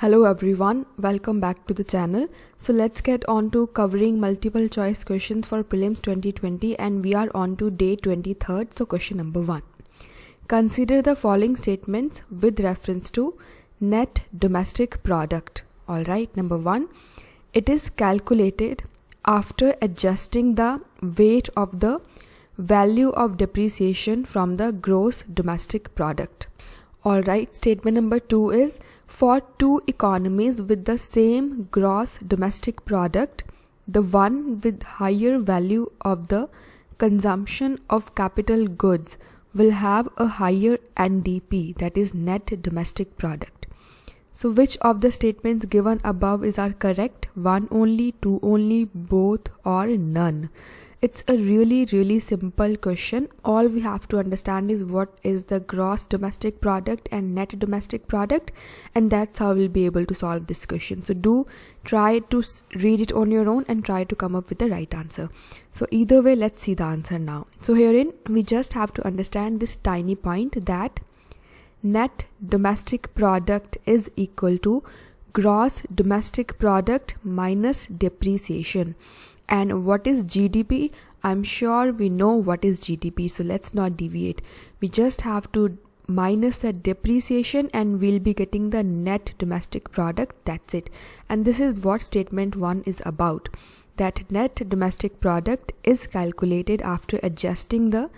Hello everyone, welcome back to the channel. So let's get on to covering multiple choice questions for Prelims 2020 and we are on to day 23rd. So question number 1. Consider the following statements with reference to net domestic product. Alright, number 1. It is calculated after adjusting the weight of the value of depreciation from the gross domestic product. Alright, statement number 2 is for two economies with the same gross domestic product, the one with higher value of the consumption of capital goods will have a higher NDP, that is net domestic product. So which of the statements given above are correct? 1 only, 2 only, both or none? It's a really simple question. All we have to understand is what is the gross domestic product and net domestic product, and that's how we'll be able to solve this question. So do try to read it on your own and try to come up with the right answer. So either way, let's see the answer now. So herein we just have to understand this tiny point that net domestic product is equal to gross domestic product minus depreciation. And what is GDP? I'm sure we know what is GDP, so let's not deviate. We just have to minus the depreciation and we'll be getting the net domestic product. That's it. And this is what statement 1 is about. That net domestic product is calculated after adjusting the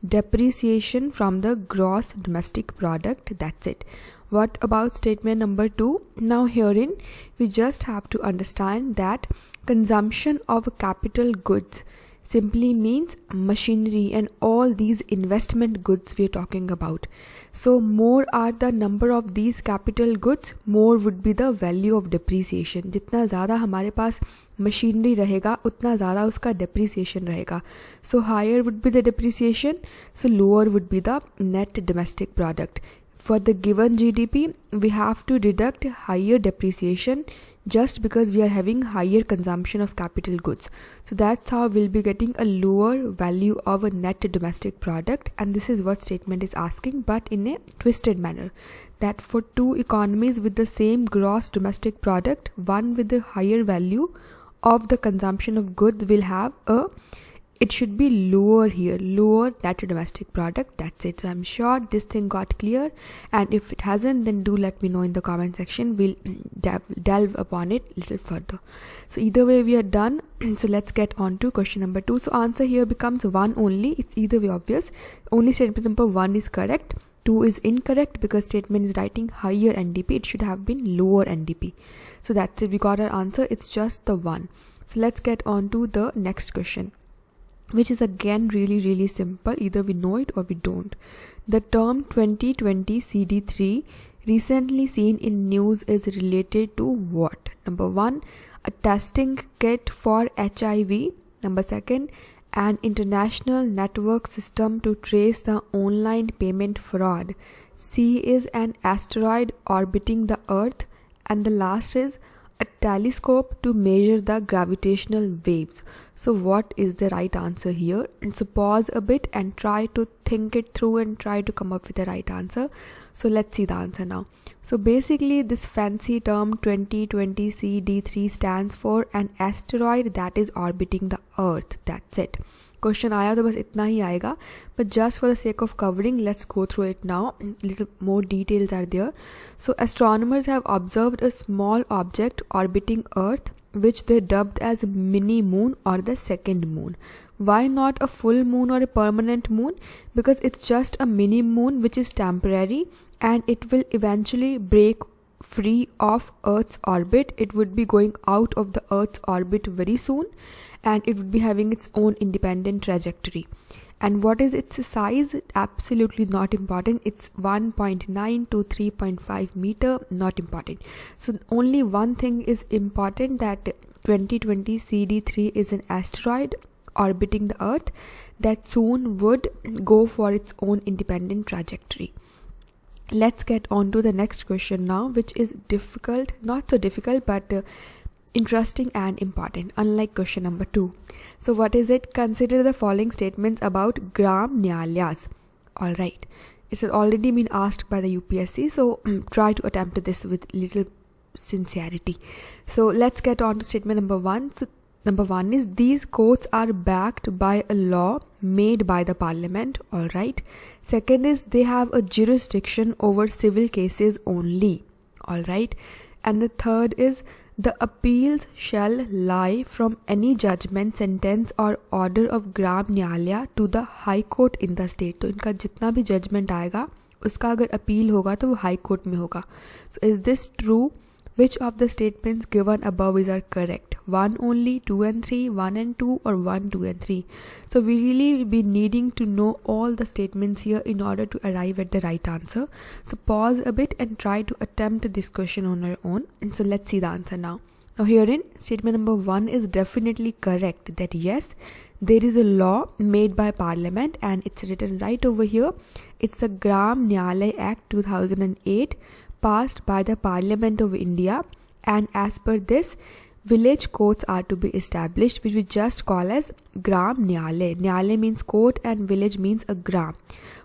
depreciation from the gross domestic product. That's it. What about statement number 2? Now herein we just have to understand that consumption of capital goods simply means machinery and all these investment goods we are talking about. So more are the number of these capital goods, more would be the value of depreciation. जितना ज़्यादा हमारे पास machinery रहेगा उतना ज़्यादा उसका depreciation रहेगा. So higher would be the depreciation, so lower would be the net domestic product. For the given GDP, we have to deduct higher depreciation just because we are having higher consumption of capital goods. So that's how we'll be getting a lower value of a net domestic product, and this is what statement is asking, but in a twisted manner. That for two economies with the same gross domestic product, one with a higher value of the consumption of goods will have it should be lower here, lower net domestic product. That's it. So I'm sure this thing got clear, and if it hasn't, then do let me know in the comment section. We'll delve upon it a little further. So either way we are done. So let's get on to question number 2. So answer here becomes 1 only. It's either way obvious. Only statement number 1 is correct. 2 is incorrect because statement is writing higher NDP. It should have been lower NDP. So that's it. We got our answer. It's just the 1. So let's get on to the next question, which is again really simple. Either we know it or we don't. The term 2020 CD3 recently seen in news is related to what? Number 1, a testing kit for HIV. Number 2, an international network system to trace the online payment fraud. C is an asteroid orbiting the Earth, and the last is a telescope to measure the gravitational waves. So what is the right answer here? And so pause a bit and try to think it through and try to come up with the right answer. So let's see the answer now. So basically this fancy term 2020 CD3 stands for an asteroid that is orbiting the Earth. That's it. Question आया तो बस इतना ही आएगा, but just for the sake of covering, let's go through it now. Little more details are there. So astronomers have observed a small object orbiting Earth, which they dubbed as mini moon or the second moon. Why not a full moon or a permanent moon? Because it's just a mini moon which is temporary and it will eventually break free of Earth's orbit. It would be going out of the Earth's orbit very soon, and it would be having its own independent trajectory. And what is its size? Absolutely not important. It's 1.9 to 3.5 meter. Not important. So only one thing is important, that 2020 CD3 is an asteroid orbiting the Earth that soon would go for its own independent trajectory. Let's get on to the next question now, which is difficult, not so difficult, but interesting and important, unlike question number 2. So what is it? Consider the following statements about Gram Nyalayas. Alright, it has already been asked by the UPSC, so try to attempt this with little sincerity. So let's get on to statement number 1. So number 1 is these courts are backed by a law made by the parliament. All right. Second is they have a jurisdiction over civil cases only. All right. And the third is the appeals shall lie from any judgment, sentence or order of Gram Nyalaya to the High Court in the state. तो इनका जितना भी judgment आएगा उसका अगर appeal होगा तो वो हाई कोर्ट में होगा. So is this true? Which of the statements given above is are correct? 1 only, 2 and 3, 1 and 2 or 1, 2 and 3? So we really will be needing to know all the statements here in order to arrive at the right answer. So pause a bit and try to attempt this question on your own. And so let's see the answer now. Now herein statement number 1 is definitely correct, that yes, there is a law made by parliament and it's written right over here. It's the Gram Nyalaya Act 2008 passed by the Parliament of India, and as per this, village courts are to be established, which we just call as Gram Nyalaya. Nyalaya means court and village means a gram.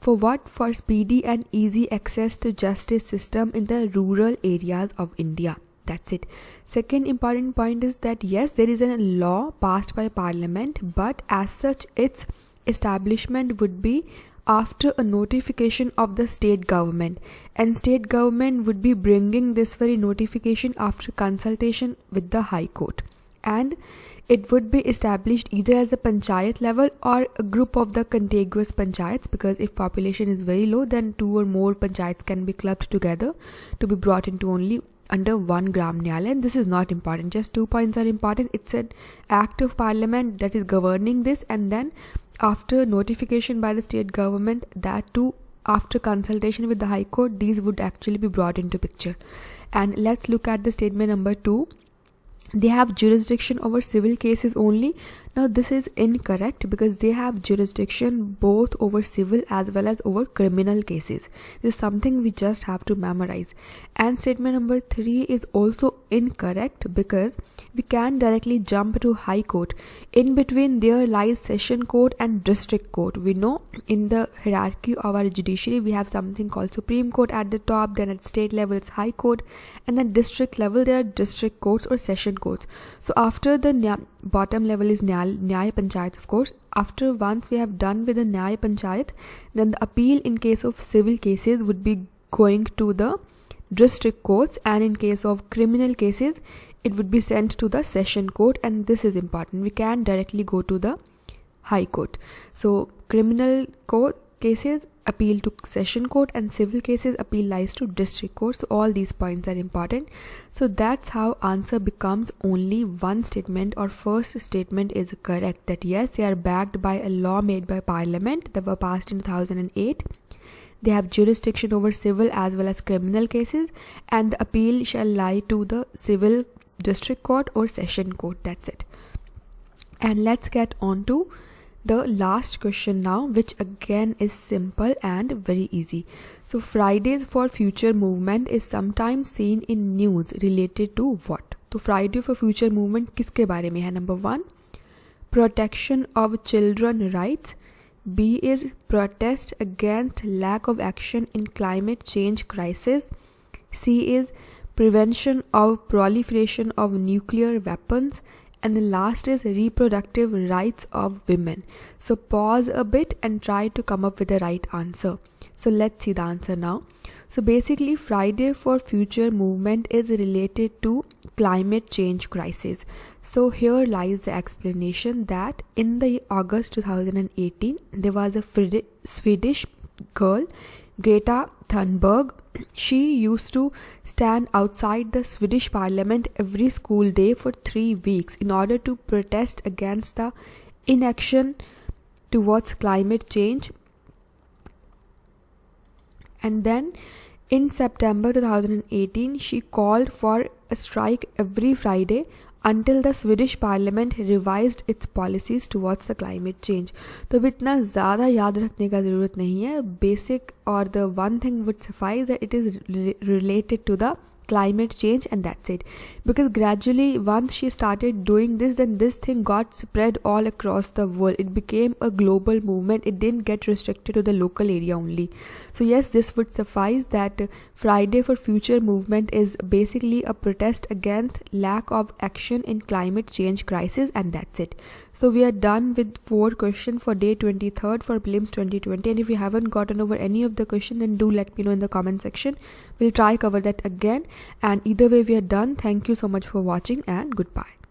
For what? For speedy and easy access to justice system in the rural areas of India. That's it. Second important point is that yes, there is a law passed by parliament, but as such its establishment would be after a notification of the state government, and state government would be bringing this very notification after consultation with the High Court, and it would be established either as a panchayat level or a group of the contiguous panchayats, because if population is very low then 2 or more panchayats can be clubbed together to be brought into only under one Gram Nyalaya. And this is not important, just 2 points are important. It's an act of parliament that is governing this, and then after notification by the state government, that too after consultation with the High Court, these would actually be brought into picture. And let's look at the statement number 2. They have jurisdiction over civil cases only. Now this is incorrect, because they have jurisdiction both over civil as well as over criminal cases. This is something we just have to memorize. And statement number 3 is also incorrect, because we can directly jump to High Court. In between there lies Session Court and District Court. We know in the hierarchy of our judiciary we have something called Supreme Court at the top, then at state level it's High Court, and then district level there are district courts or session courts. So after the bottom level is Nyaya Panchayat, of course. After once we have done with the Nyaya Panchayat, then the appeal in case of civil cases would be going to the district courts, and in case of criminal cases it would be sent to the session court. And this is important, we can directly go to the High Court. So criminal court cases appeal to session court, and civil cases appeal lies to district court. So all these points are important. So that's how answer becomes only one statement, or first statement is correct, that yes, they are backed by a law made by parliament that were passed in 2008. They have jurisdiction over civil as well as criminal cases, and the appeal shall lie to the civil district court or session court. That's it. And let's get on to the last question now, which again is simple and very easy. So Fridays for Future movement is sometimes seen in news related to what? तो Friday for Future movement किसके बारे में है? Number 1, protection of children rights. B is protest against lack of action in climate change crisis. C is prevention of proliferation of nuclear weapons. And the last is reproductive rights of women. So pause a bit and try to come up with the right answer. So let's see the answer now. So basically Friday for Future movement is related to climate change crisis. So here lies the explanation, that in the August 2018 there was a Swedish girl, Greta Thunberg. She used to stand outside the Swedish parliament every school day for 3 weeks in order to protest against the inaction towards climate change. And then in September 2018 she called for a strike every Friday until the Swedish parliament revised its policies towards the climate change. तो अब इतना ज़्यादा याद रखने का ज़रूरत नहीं है, basic or the one thing would suffice that it is related to the climate change, and that's it. Because gradually once she started doing this, then this thing got spread all across the world. It became a global movement. It didn't get restricted to the local area only. So yes, this would suffice that Friday for Future movement is basically a protest against lack of action in climate change crisis, and that's it. So we are done with 4 questions for day 23rd for Prelims 2020, and if you haven't gotten over any of the question, then do let me know in the comment section. We'll try cover that again, and either way we are done. Thank you so much for watching, and goodbye.